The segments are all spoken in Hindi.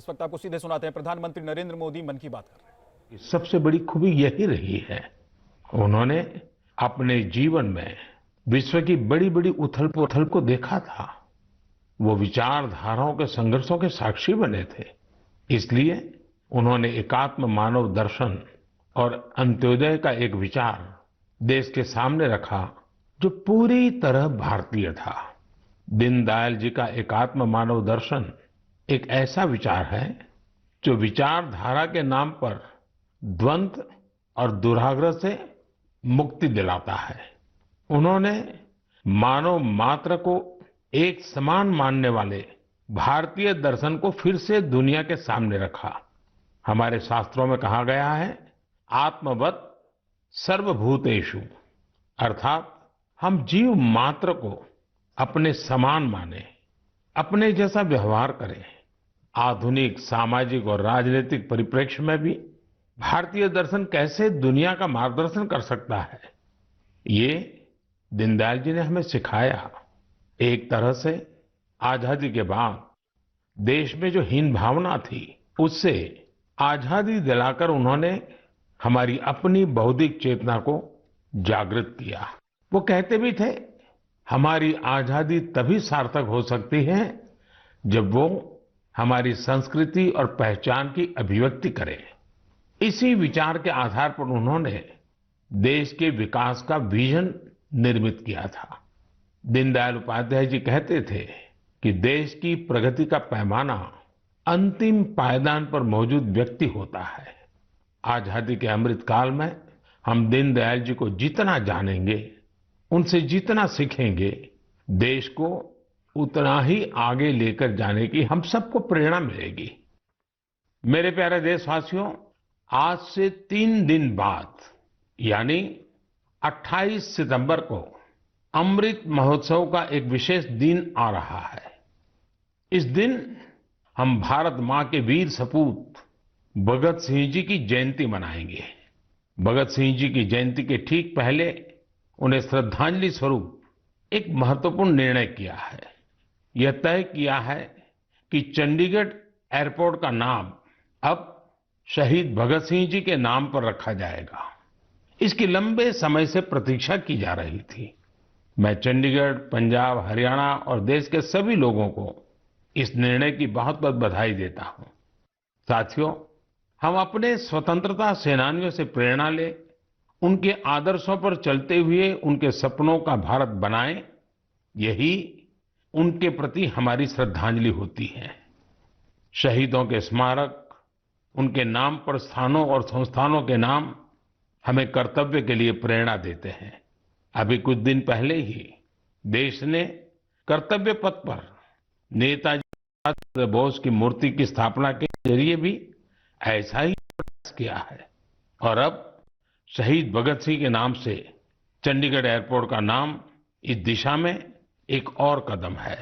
इस वक्त आपको सीधे सुनाते हैं, प्रधानमंत्री नरेंद्र मोदी मन की बात कर रहे हैं। सबसे बड़ी खूबी यही रही है, उन्होंने अपने जीवन में विश्व की बड़ी बड़ी उथल पुथल को देखा था। वो विचारधाराओं के संघर्षों के साक्षी बने थे। इसलिए उन्होंने एकात्म मानव दर्शन और अंत्योदय का एक विचार देश के सामने रखा, जो पूरी तरह भारतीय था। दीनदयाल जी का एकात्म मानव दर्शन एक ऐसा विचार है जो विचारधारा के नाम पर द्वंद्व और दुराग्रह से मुक्ति दिलाता है। उन्होंने मानव मात्र को एक समान मानने वाले भारतीय दर्शन को फिर से दुनिया के सामने रखा। हमारे शास्त्रों में कहा गया है, आत्मवत् सर्वभूतेषु, अर्थात हम जीव मात्र को अपने समान माने, अपने जैसा व्यवहार करें। आधुनिक सामाजिक और राजनीतिक परिप्रेक्ष्य में भी भारतीय दर्शन कैसे दुनिया का मार्गदर्शन कर सकता है, ये दीनदयाल जी ने हमें सिखाया। एक तरह से आजादी के बाद देश में जो हीन भावना थी, उससे आजादी दिलाकर उन्होंने हमारी अपनी बौद्धिक चेतना को जागृत किया। वो कहते भी थे, हमारी आजादी तभी सार्थक हो सकती है जब वो हमारी संस्कृति और पहचान की अभिव्यक्ति करे। इसी विचार के आधार पर उन्होंने देश के विकास का विजन निर्मित किया था। दीनदयाल उपाध्याय जी कहते थे कि देश की प्रगति का पैमाना अंतिम पायदान पर मौजूद व्यक्ति होता है। आजादी के अमृत काल में हम दीनदयाल जी को जितना जानेंगे, उनसे जितना सीखेंगे, देश को उतना ही आगे लेकर जाने की हम सबको प्रेरणा मिलेगी। मेरे प्यारे देशवासियों, आज से 3 दिन बाद यानी 28 सितंबर को अमृत महोत्सव का एक विशेष दिन आ रहा है। इस दिन हम भारत मां के वीर सपूत भगत सिंह जी की जयंती मनाएंगे। भगत सिंह जी की जयंती के ठीक पहले उन्हें श्रद्धांजलि स्वरूप एक महत्वपूर्ण निर्णय किया है। यह तय किया है कि चंडीगढ़ एयरपोर्ट का नाम अब शहीद भगत सिंह जी के नाम पर रखा जाएगा। इसकी लंबे समय से प्रतीक्षा की जा रही थी। मैं चंडीगढ़, पंजाब, हरियाणा और देश के सभी लोगों को इस निर्णय की बहुत बहुत बधाई देता हूं। साथियों, हम अपने स्वतंत्रता सेनानियों से प्रेरणा लें, उनके आदर्शों पर चलते हुए उनके सपनों का भारत बनाएं। यही उनके प्रति हमारी श्रद्धांजलि होती है। शहीदों के स्मारक, उनके नाम पर स्थानों और संस्थानों के नाम हमें कर्तव्य के लिए प्रेरणा देते हैं। अभी कुछ दिन पहले ही देश ने कर्तव्य पथ पर नेताजी सुभाष चंद्र बोस की मूर्ति की स्थापना के जरिए भी ऐसा ही प्रयास किया है। और अब शहीद भगत सिंह के नाम से चंडीगढ़ एयरपोर्ट का नाम इस दिशा में एक और कदम है।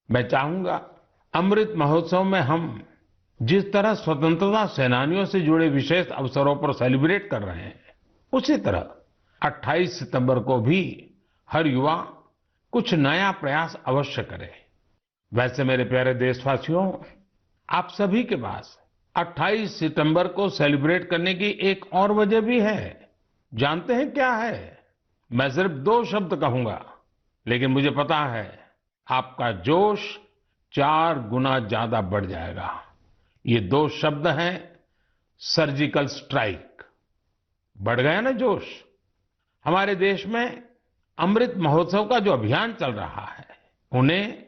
मैं चाहूंगा, अमृत महोत्सव में हम जिस तरह स्वतंत्रता सेनानियों से जुड़े विशेष अवसरों पर सेलिब्रेट कर रहे हैं, उसी तरह 28 सितंबर को भी हर युवा कुछ नया प्रयास अवश्य करे। वैसे मेरे प्यारे देशवासियों, आप सभी के पास 28 सितंबर को सेलिब्रेट करने की एक और वजह भी है। जानते हैं क्या है? मैं सिर्फ 2 शब्द कहूंगा, लेकिन मुझे पता है आपका जोश 4 गुना ज्यादा बढ़ जाएगा। ये 2 शब्द हैं सर्जिकल स्ट्राइक। बढ़ गया ना जोश? हमारे देश में अमृत महोत्सव का जो अभियान चल रहा है, उन्हें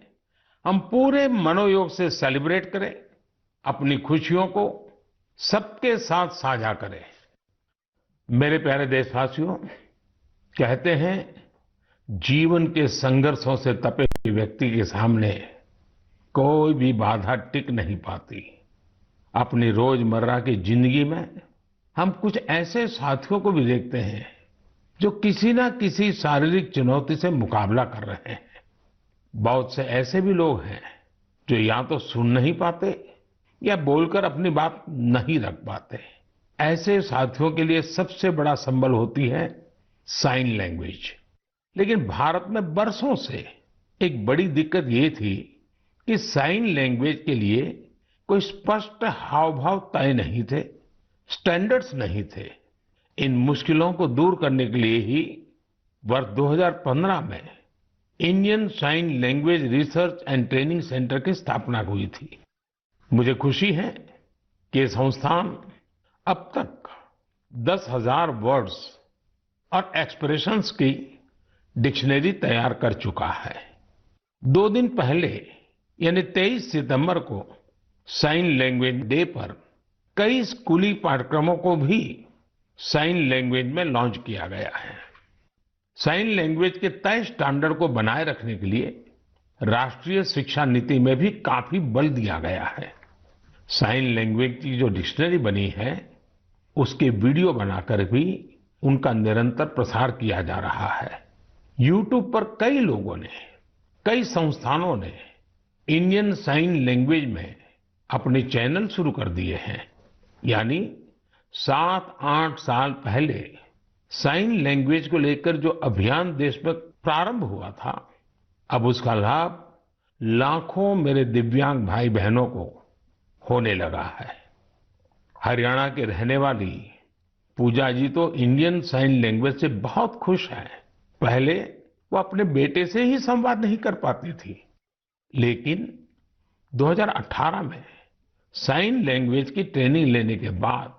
हम पूरे मनोयोग से सेलिब्रेट करें, अपनी खुशियों को सबके साथ साझा करें। मेरे प्यारे देशवासियों, कहते हैं जीवन के संघर्षों से तपे हुए व्यक्ति के सामने कोई भी बाधा टिक नहीं पाती। अपनी रोजमर्रा की जिंदगी में हम कुछ ऐसे साथियों को भी देखते हैं जो किसी ना किसी शारीरिक चुनौती से मुकाबला कर रहे हैं। बहुत से ऐसे भी लोग हैं जो या तो सुन नहीं पाते या बोलकर अपनी बात नहीं रख पाते। ऐसे साथियों के लिए सबसे बड़ा संबल होती है साइन लैंग्वेज। लेकिन भारत में बरसों से एक बड़ी दिक्कत ये थी कि साइन लैंग्वेज के लिए कोई स्पष्ट हाव भाव तय नहीं थे, स्टैंडर्ड्स नहीं थे। इन मुश्किलों को दूर करने के लिए ही वर्ष 2015 में Indian sign language research and training centre की स्थापना हुई थी। मुझे खुशी है कि ये संस्थान अब तक 10,000 वर्ड्स और एक्सप्रेशंस की डिक्शनरी तैयार कर चुका है। 2 दिन पहले यानी 23 सितंबर को साइन लैंग्वेज डे पर कई स्कूली पाठ्यक्रमों को भी साइन लैंग्वेज में लॉन्च किया गया है। साइन लैंग्वेज के तय स्टैंडर्ड को बनाए रखने के लिए राष्ट्रीय शिक्षा नीति में भी काफी बल दिया गया है। साइन लैंग्वेज की जो डिक्शनरी बनी है, उसके वीडियो बनाकर भी उनका निरंतर प्रसार किया जा रहा है। YouTube पर कई लोगों ने, कई संस्थानों ने इंडियन साइन लैंग्वेज में अपने चैनल शुरू कर दिए हैं। यानी 7-8 साल पहले साइन लैंग्वेज को लेकर जो अभियान देश में प्रारंभ हुआ था, अब उसका लाभ लाखों मेरे दिव्यांग भाई बहनों को होने लगा है। हरियाणा के रहने वाली पूजा जी तो इंडियन साइन लैंग्वेज से बहुत खुश है। पहले वो अपने बेटे से ही संवाद नहीं कर पाती थी, लेकिन 2018 में साइन लैंग्वेज की ट्रेनिंग लेने के बाद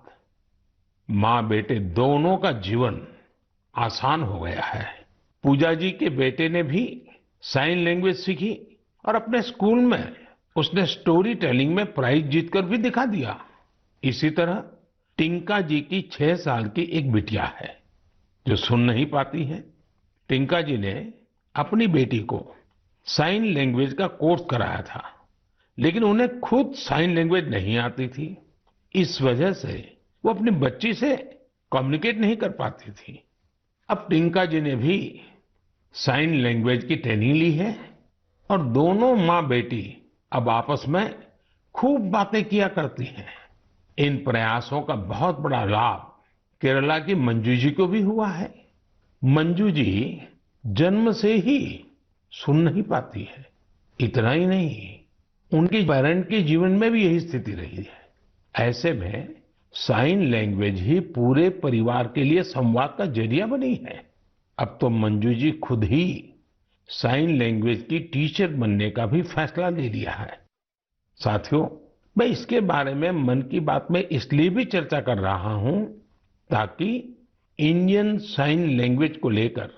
माँ बेटे दोनों का जीवन आसान हो गया है। पूजा जी के बेटे ने भी साइन लैंग्वेज सीखी और अपने स्कूल में उसने स्टोरी टेलिंग में प्राइज जीतकर भी दिखा दिया। इसी तरह टिंका जी की 6 साल की एक बिटिया है जो सुन नहीं पाती है। टिंका जी ने अपनी बेटी को साइन लैंग्वेज का कोर्स कराया था, लेकिन उन्हें खुद साइन लैंग्वेज नहीं आती थी। इस वजह से वो अपनी बच्ची से कम्युनिकेट नहीं कर पाती थी। अब टिंका जी ने भी साइन लैंग्वेज की ट्रेनिंग ली है और दोनों माँ बेटी अब आपस में खूब बातें किया करती हैं। इन प्रयासों का बहुत बड़ा लाभ केरला की मंजू जी को भी हुआ है। मंजू जी जन्म से ही सुन नहीं पाती है। इतना ही नहीं, उनके पेरेंट के जीवन में भी यही स्थिति रही है। ऐसे में साइन लैंग्वेज ही पूरे परिवार के लिए संवाद का जरिया बनी है। अब तो मंजू जी खुद ही साइन लैंग्वेज की टीचर बनने का भी फैसला ले लिया है। साथियों, मैं इसके बारे में मन की बात में इसलिए भी चर्चा कर रहा हूं ताकि इंडियन साइन लैंग्वेज को लेकर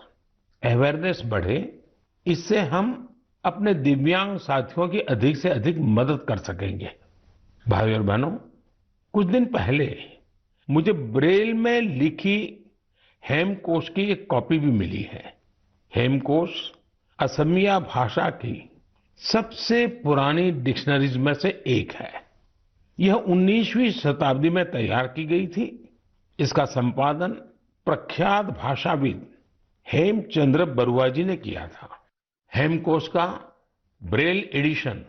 अवेयरनेस बढ़े। इससे हम अपने दिव्यांग साथियों की अधिक से अधिक मदद कर सकेंगे। भाइयों और बहनों, कुछ दिन पहले मुझे ब्रेल में लिखी हेमकोश की एक कॉपी भी मिली है। हेमकोश असमिया भाषा की सबसे पुरानी डिक्शनरीज में से एक है। यह 19वीं शताब्दी में तैयार की गई थी। इसका संपादन प्रख्यात भाषाविद हेमचंद्र बरुआ जी ने किया था। हेमकोश का ब्रेल एडिशन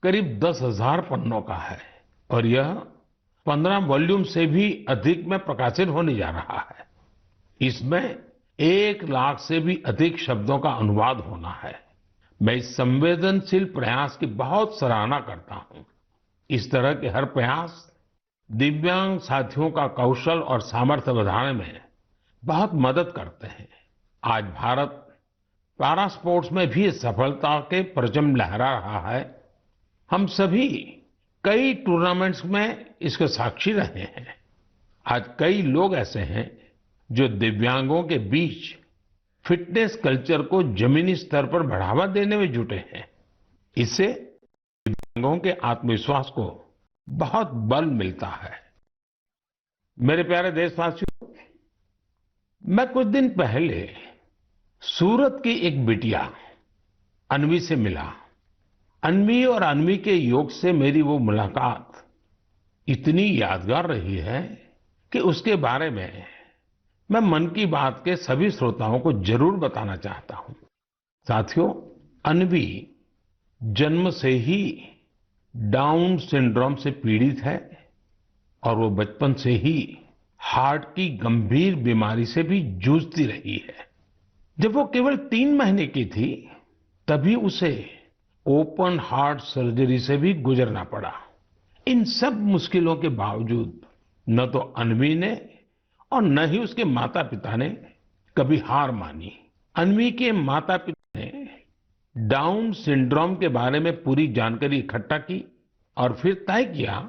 करीब 10,000 पन्नों का है और यह 15 वॉल्यूम से भी अधिक में प्रकाशित होने जा रहा है। इसमें 1 लाख से भी अधिक शब्दों का अनुवाद होना है। मैं इस संवेदनशील प्रयास की बहुत सराहना करता हूं। इस तरह के हर प्रयास दिव्यांग साथियों का कौशल और सामर्थ्य बढ़ाने में बहुत मदद करते हैं। आज भारत पैरा स्पोर्ट्स में भी सफलता के परचम लहरा रहा है। हम सभी कई टूर्नामेंट्स में इसके साक्षी रहे हैं। आज कई लोग ऐसे हैं जो दिव्यांगों के बीच फिटनेस कल्चर को जमीनी स्तर पर बढ़ावा देने में जुटे हैं। इससे दिव्यांगों के आत्मविश्वास को बहुत बल मिलता है। मेरे प्यारे देशवासियों, मैं कुछ दिन पहले सूरत की एक बिटिया अन्वी से मिला। अन्वी और अन्वी के योग से मेरी वो मुलाकात इतनी यादगार रही है कि उसके बारे में मैं मन की बात के सभी श्रोताओं को जरूर बताना चाहता हूं। साथियों, अन्वी जन्म से ही डाउन सिंड्रोम से पीड़ित है और वो बचपन से ही हार्ट की गंभीर बीमारी से भी जूझती रही है। जब वो केवल 3 महीने की थी, तभी उसे ओपन हार्ट सर्जरी से भी गुजरना पड़ा। इन सब मुश्किलों के बावजूद न तो अन्वी ने और न ही उसके माता पिता ने कभी हार मानी। अन्वी के माता पिता ने डाउन सिंड्रोम के बारे में पूरी जानकारी इकट्ठा की और फिर तय किया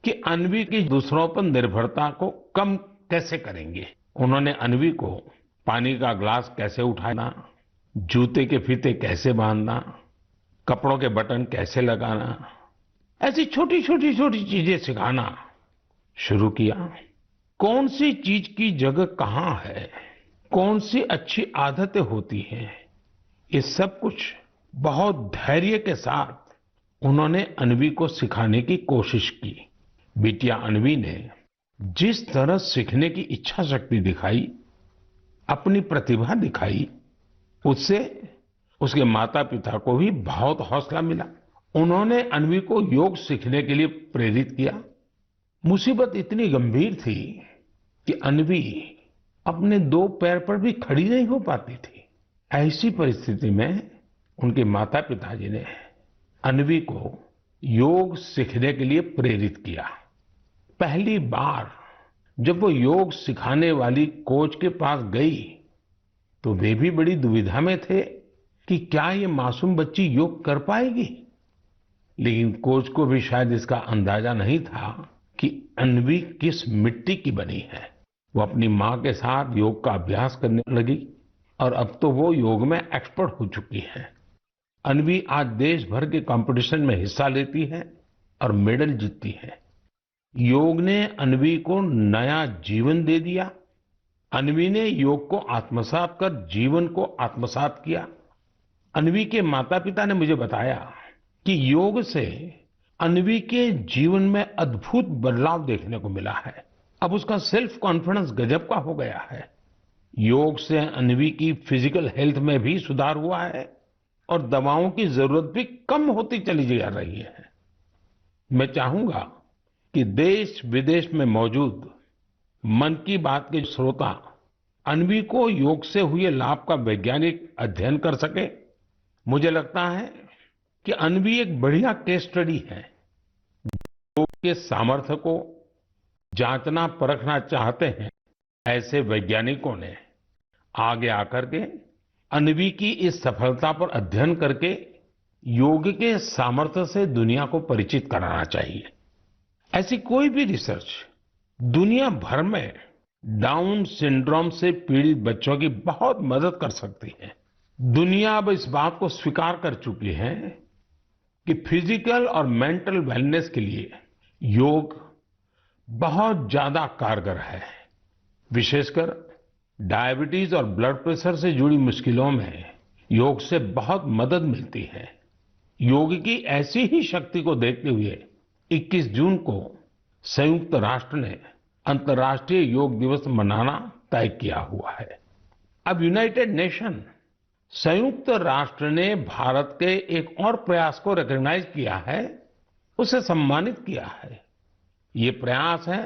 कि अन्वी की दूसरों पर निर्भरता को कम कैसे करेंगे। उन्होंने अन्वी को पानी का ग्लास कैसे उठाना, जूते के फीते कैसे बांधना, कपड़ों के बटन कैसे लगाना, ऐसी छोटी छोटी छोटी चीजें सिखाना शुरू किया। कौन सी चीज की जगह कहाँ है, कौन सी अच्छी आदतें होती हैं, ये सब कुछ बहुत धैर्य के साथ उन्होंने अन्वी को सिखाने की कोशिश की। बिटिया अन्वी ने जिस तरह सीखने की इच्छा शक्ति दिखाई, अपनी प्रतिभा दिखाई, उससे उसके माता पिता को भी बहुत हौसला मिला। उन्होंने अन्वी को योग सीखने के लिए प्रेरित किया। मुसीबत इतनी गंभीर थी कि अन्वी अपने दो पैर पर भी खड़ी नहीं हो पाती थी। ऐसी परिस्थिति में उनके माता पिताजी ने अन्वी को योग सीखने के लिए प्रेरित किया। पहली बार जब वो योग सिखाने वाली कोच के पास गई तो वे भी बड़ी दुविधा में थे कि क्या ये मासूम बच्ची योग कर पाएगी। लेकिन कोच को भी शायद इसका अंदाजा नहीं था कि अन्वी किस मिट्टी की बनी है। वो अपनी माँ के साथ योग का अभ्यास करने लगी और अब तो वो योग में एक्सपर्ट हो चुकी है। अन्वी आज देश भर के कंपटीशन में हिस्सा लेती है और मेडल जीतती है। योग ने अन्वी को नया जीवन दे दिया। अन्वी ने योग को आत्मसात कर जीवन को आत्मसात किया। अन्वी के माता पिता ने मुझे बताया कि योग से अन्वी के जीवन में अद्भुत बदलाव देखने को मिला है। अब उसका सेल्फ कॉन्फिडेंस गजब का हो गया है। योग से अन्वी की फिजिकल हेल्थ में भी सुधार हुआ है और दवाओं की जरूरत भी कम होती चली जा रही है। मैं चाहूंगा कि देश विदेश में मौजूद मन की बात के श्रोता अन्वी को योग से हुए लाभ का वैज्ञानिक अध्ययन कर सके। मुझे लगता है कि अन्वी एक बढ़िया केस स्टडी है। योग के सामर्थ्य को जांचना परखना चाहते हैं ऐसे वैज्ञानिकों ने आगे आकर के अन्वी की इस सफलता पर अध्ययन करके योग के सामर्थ्य से दुनिया को परिचित कराना चाहिए। ऐसी कोई भी रिसर्च दुनिया भर में डाउन सिंड्रोम से पीड़ित बच्चों की बहुत मदद कर सकती है। दुनिया अब इस बात को स्वीकार कर चुकी है कि फिजिकल और मेंटल वेलनेस के लिए योग बहुत ज्यादा कारगर है। विशेषकर डायबिटीज और ब्लड प्रेशर से जुड़ी मुश्किलों में योग से बहुत मदद मिलती है। योग की ऐसी ही शक्ति को देखते हुए 21 जून को संयुक्त राष्ट्र ने अंतर्राष्ट्रीय योग दिवस मनाना तय किया हुआ है। अब यूनाइटेड नेशन संयुक्त राष्ट्र ने भारत के एक और प्रयास को रिकॉग्नाइज किया है, उसे सम्मानित किया है। ये प्रयास है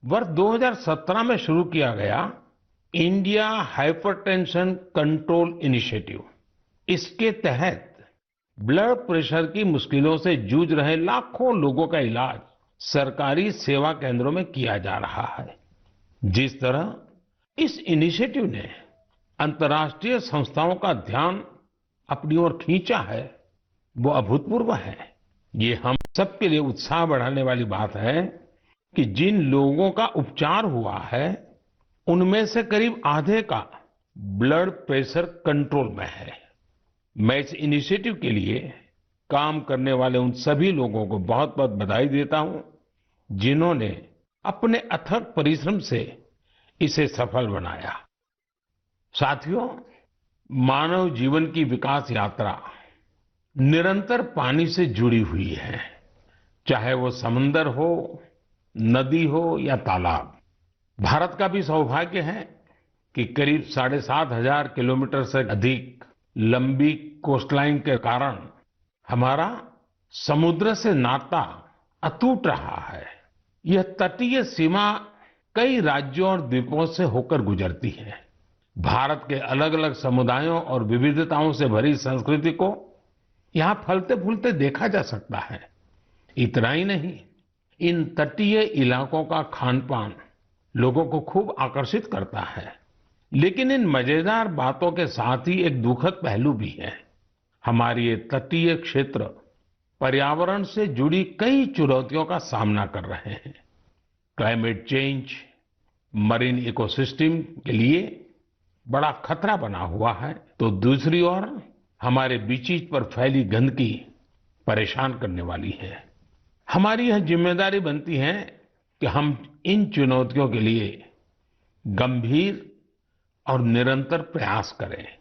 वर्ष 2017 में शुरू किया गया इंडिया हाइपरटेंशन कंट्रोल इनिशिएटिव। इसके तहत ब्लड प्रेशर की मुश्किलों से जूझ रहे लाखों लोगों का इलाज सरकारी सेवा केंद्रों में किया जा रहा है। जिस तरह इस इनिशिएटिव ने अंतर्राष्ट्रीय संस्थाओं का ध्यान अपनी ओर खींचा है, वो अभूतपूर्व है। ये हम सबके लिए उत्साह बढ़ाने वाली बात है कि जिन लोगों का उपचार हुआ है उनमें से करीब आधे का ब्लड प्रेशर कंट्रोल में है। मैं इस इनिशिएटिव के लिए काम करने वाले उन सभी लोगों को बहुत बहुत बधाई देता हूं जिन्होंने अपने अथक परिश्रम से इसे सफल बनाया। साथियों, मानव जीवन की विकास यात्रा निरंतर पानी से जुड़ी हुई है, चाहे वो समंदर हो, नदी हो या तालाब। भारत का भी सौभाग्य है कि करीब 7,500 किलोमीटर से अधिक लंबी कोस्टलाइन के कारण हमारा समुद्र से नाता अटूट रहा है। यह तटीय सीमा कई राज्यों और द्वीपों से होकर गुजरती है। भारत के अलग अलग समुदायों और विविधताओं से भरी संस्कृति को यहाँ फलते फूलते देखा जा सकता है। इतना ही नहीं, इन तटीय इलाकों का खान-पान लोगों को खूब आकर्षित करता है। लेकिन इन मजेदार बातों के साथ ही एक दुखद पहलू भी है। हमारे ये तटीय क्षेत्र पर्यावरण से जुड़ी कई चुनौतियों का सामना कर रहे हैं। क्लाइमेट चेंज मरीन इकोसिस्टम के लिए बड़ा खतरा बना हुआ है, तो दूसरी ओर हमारे बीचीज पर फैली गंदगी परेशान करने वाली है। हमारी यह जिम्मेदारी बनती है कि हम इन चुनौतियों के लिए गंभीर और निरंतर प्रयास करें।